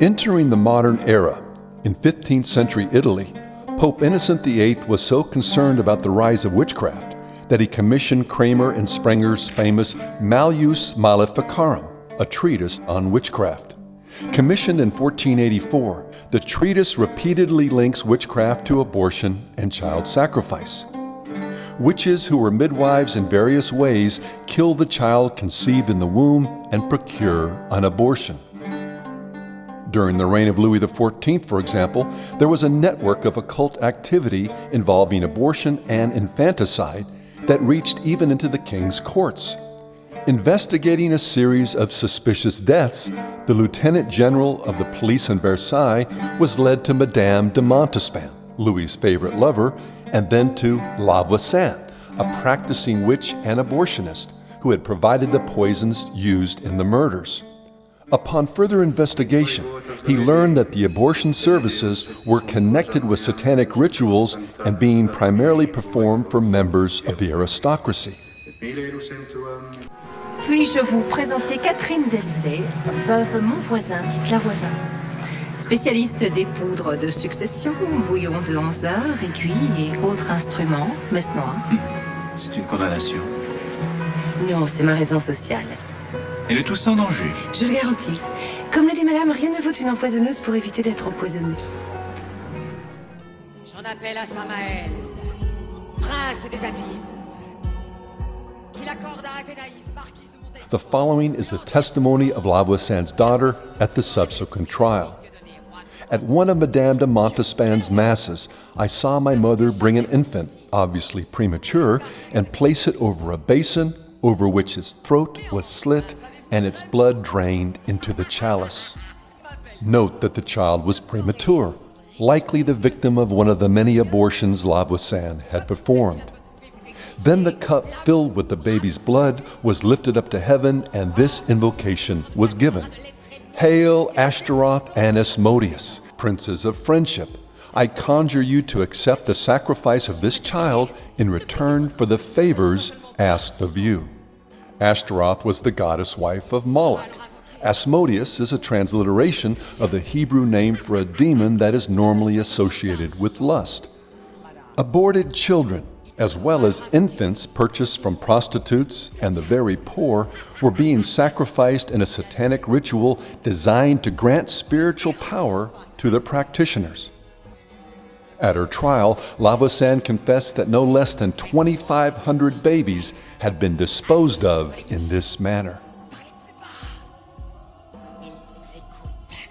Entering the modern era, in 15th century Italy, Pope Innocent VIII was so concerned about the rise of witchcraft that he commissioned Kraemer and Sprenger's famous Malleus Maleficarum, a treatise on witchcraft. Commissioned in 1484, the treatise repeatedly links witchcraft to abortion and child sacrifice. Witches who were midwives in various ways kill the child conceived in the womb and procure an abortion. During the reign of Louis XIV, for example, there was a network of occult activity involving abortion and infanticide that reached even into the king's courts. Investigating a series of suspicious deaths, the lieutenant general of the police in Versailles was led to Madame de Montespan, Louis's favorite lover, and then to Voisin, a practicing witch and abortionist who had provided the poisons used in the murders. Upon further investigation, he learned that the abortion services were connected with satanic rituals and being primarily performed for members of the aristocracy. Puis-je vous présenter Catherine d'Essay, veuve mon voisin, dites la Voisin. Spécialiste des poudres de succession, bouillon de 11 heures, aiguilles et autres instruments, messe noire. C'est une condamnation. Non, c'est ma raison sociale. Et le tout sans danger. Je le garantis. Comme le dit madame, rien ne vaut une empoisonneuse pour éviter d'être empoisonnée. J'en appelle à Samaël, prince des abîmes, qu'il accorde à Athénaïs, marquise de Montespan. The following is the testimony of Voisin's daughter at the subsequent trial. At one of Madame de Montespan's masses, I saw my mother bring an infant, obviously premature, and place it over a basin over which his throat was slit and its blood drained into the chalice. Note that the child was premature, likely the victim of one of the many abortions Voisin had performed. Then the cup filled with the baby's blood was lifted up to heaven, and this invocation was given. Hail, Ashtaroth and Asmodeus, princes of friendship. I conjure you to accept the sacrifice of this child in return for the favors asked of you. Ashtaroth was the goddess wife of Moloch. Asmodeus is a transliteration of the Hebrew name for a demon that is normally associated with lust. Aborted children, as well as infants purchased from prostitutes and the very poor, were being sacrificed in a satanic ritual designed to grant spiritual power to the practitioners. At her trial, Voisin confessed that no less than 2,500 babies had been disposed of in this manner. Il nous écoute.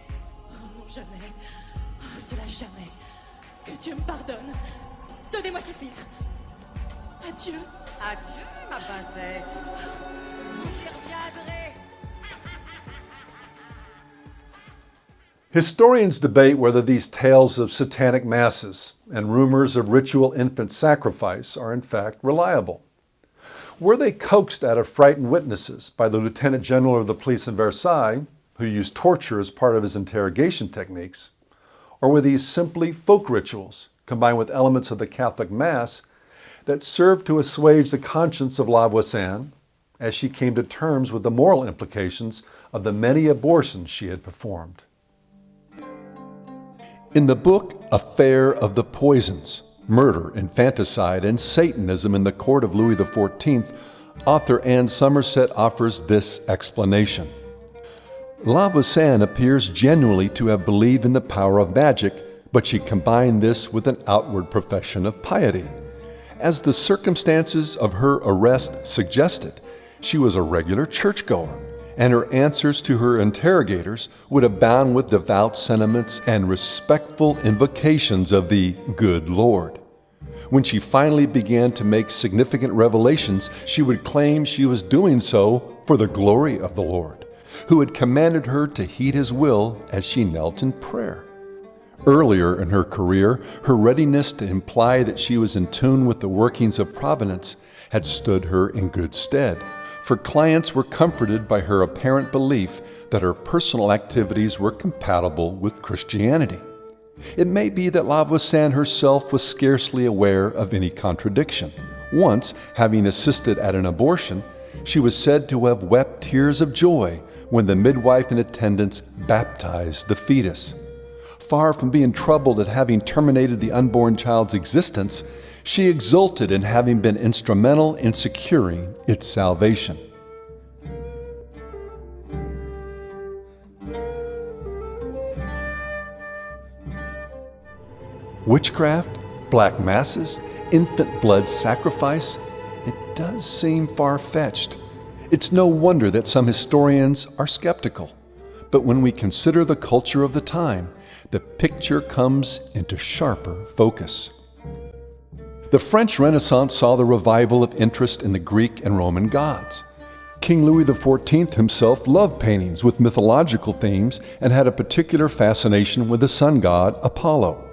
Non, jamais. Cela jamais. Que Dieu me pardonne. Donnez-moi ce filtre. Adieu. Adieu, ma princesse. Vous y reviendrez. Historians debate whether these tales of satanic masses and rumors of ritual infant sacrifice are in fact reliable. Were they coaxed out of frightened witnesses by the Lieutenant General of the Police in Versailles, who used torture as part of his interrogation techniques, or were these simply folk rituals combined with elements of the Catholic Mass that served to assuage the conscience of Voisin as she came to terms with the moral implications of the many abortions she had performed? In the book Affair of the Poisons, Murder, Infanticide, and Satanism in the Court of Louis XIV, author Anne Somerset offers this explanation. Voisin appears genuinely to have believed in the power of magic, but she combined this with an outward profession of piety. As the circumstances of her arrest suggested, she was a regular churchgoer, and her answers to her interrogators would abound with devout sentiments and respectful invocations of the good Lord. When she finally began to make significant revelations, she would claim she was doing so for the glory of the Lord, who had commanded her to heed His will as she knelt in prayer. Earlier in her career, her readiness to imply that she was in tune with the workings of providence had stood her in good stead, for clients were comforted by her apparent belief that her personal activities were compatible with Christianity. It may be that Voisin herself was scarcely aware of any contradiction. Once, having assisted at an abortion, She was said to have wept tears of joy when the midwife in attendance baptized the fetus. Far from being troubled at having terminated the unborn child's existence, she exulted in having been instrumental in securing its salvation. Witchcraft, black masses, infant blood sacrifice, it does seem far-fetched. It's no wonder that some historians are skeptical. But when we consider the culture of the time, the picture comes into sharper focus. The French Renaissance saw the revival of interest in the Greek and Roman gods. King Louis XIV himself loved paintings with mythological themes and had a particular fascination with the sun god Apollo.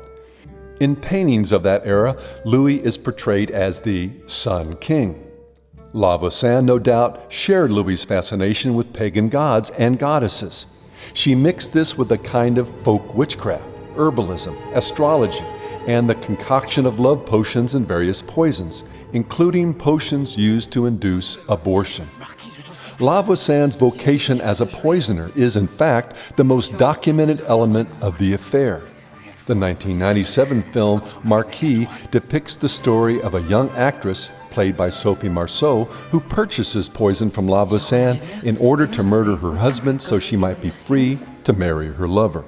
In paintings of that era, Louis is portrayed as the Sun King. La Voisin, no doubt, shared Louis's fascination with pagan gods and goddesses. She mixed this with a kind of folk witchcraft, herbalism, astrology, and the concoction of love potions and various poisons, including potions used to induce abortion. La Voisin's vocation as a poisoner is, in fact, the most documented element of the affair. The 1997 film Marquis depicts the story of a young actress, played by Sophie Marceau, who purchases poison from La Voisin in order to murder her husband so she might be free to marry her lover.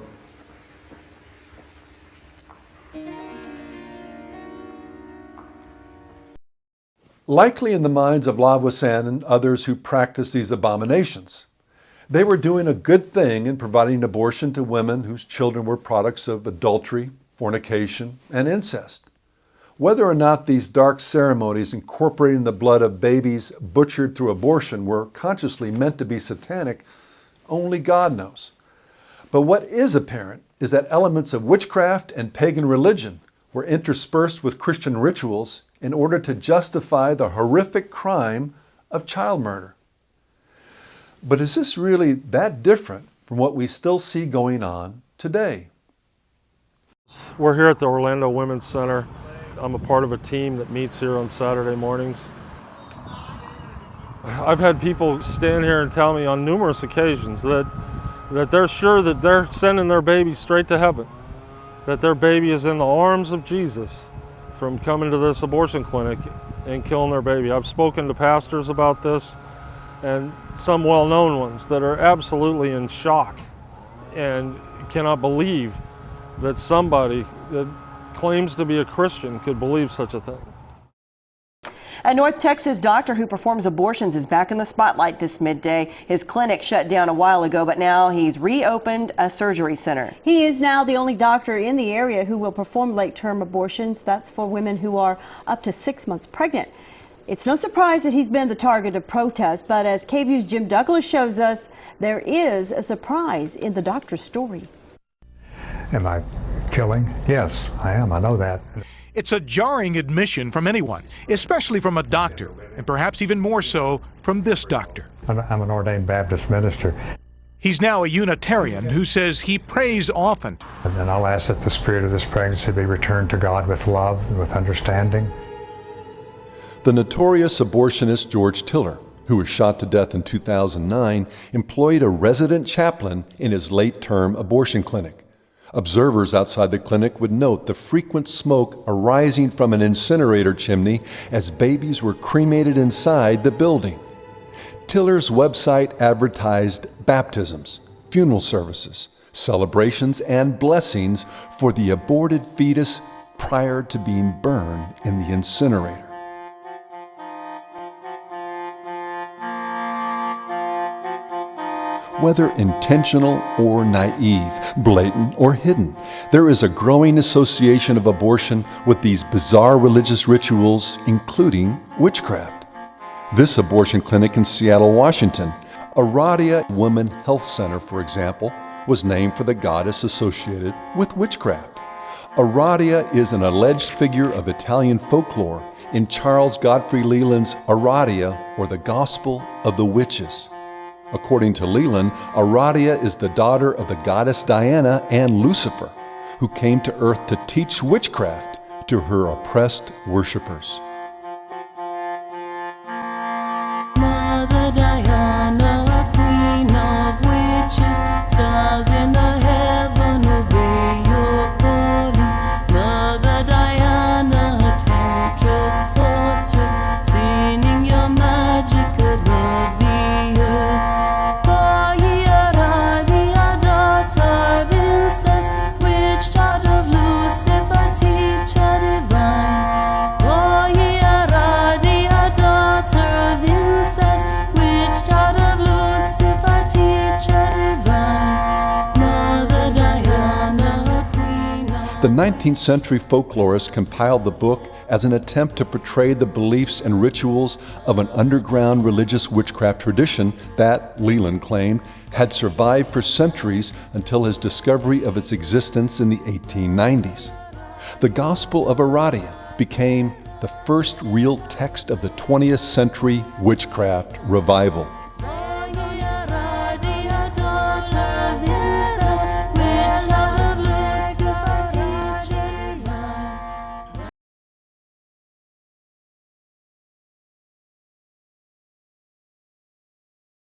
Likely in the minds of La Voisin and others who practice these abominations, they were doing a good thing in providing abortion to women whose children were products of adultery, fornication, and incest. Whether or not these dark ceremonies incorporating the blood of babies butchered through abortion were consciously meant to be satanic, only God knows. But what is apparent is that elements of witchcraft and pagan religion were interspersed with Christian rituals in order to justify the horrific crime of child murder. But is this really that different from what we still see going on today? We're here at the Orlando Women's Center. I'm a part of a team that meets here on Saturday mornings. I've had people stand here and tell me on numerous occasions that they're sure that they're sending their baby straight to heaven, that their baby is in the arms of Jesus from coming to this abortion clinic and killing their baby. I've spoken to pastors about this, and some well-known ones that are absolutely in shock and cannot believe that somebody that claims to be a Christian could believe such a thing. A North Texas doctor who performs abortions is back in the spotlight this midday. His clinic shut down a while ago, but now he's reopened a surgery center. He is now the only doctor in the area who will perform late-term abortions. That's for women who are up to 6 months pregnant. It's no surprise that he's been the target of protests, but as KVUE's Jim Douglas shows us, there is a surprise in the doctor's story. Am I killing? Yes, I am. I know that. It's a jarring admission from anyone, especially from a doctor, and perhaps even more so from this doctor. I'm an ordained Baptist minister. He's now a Unitarian who says he prays often. And then I'll ask that the spirit of this pregnancy be returned to God with love and with understanding. The notorious abortionist George Tiller, who was shot to death in 2009, employed a resident chaplain in his late-term abortion clinic. Observers outside the clinic would note the frequent smoke arising from an incinerator chimney as babies were cremated inside the building. Tiller's website advertised baptisms, funeral services, celebrations, and blessings for the aborted fetus prior to being burned in the incinerator. Whether intentional or naive, blatant or hidden, there is a growing association of abortion with these bizarre religious rituals, including witchcraft. This abortion clinic in Seattle, Washington, Aradia Woman Health Center, for example, was named for the goddess associated with witchcraft. Aradia is an alleged figure of Italian folklore in Charles Godfrey Leland's Aradia, or the Gospel of the Witches. According to Leland, Aradia is the daughter of the goddess Diana and Lucifer, who came to earth to teach witchcraft to her oppressed worshipers. Mother. 19th century folklorists compiled the book as an attempt to portray the beliefs and rituals of an underground religious witchcraft tradition that, Leland claimed, had survived for centuries until his discovery of its existence in the 1890s. The Gospel of Aradia became the first real text of the 20th century witchcraft revival.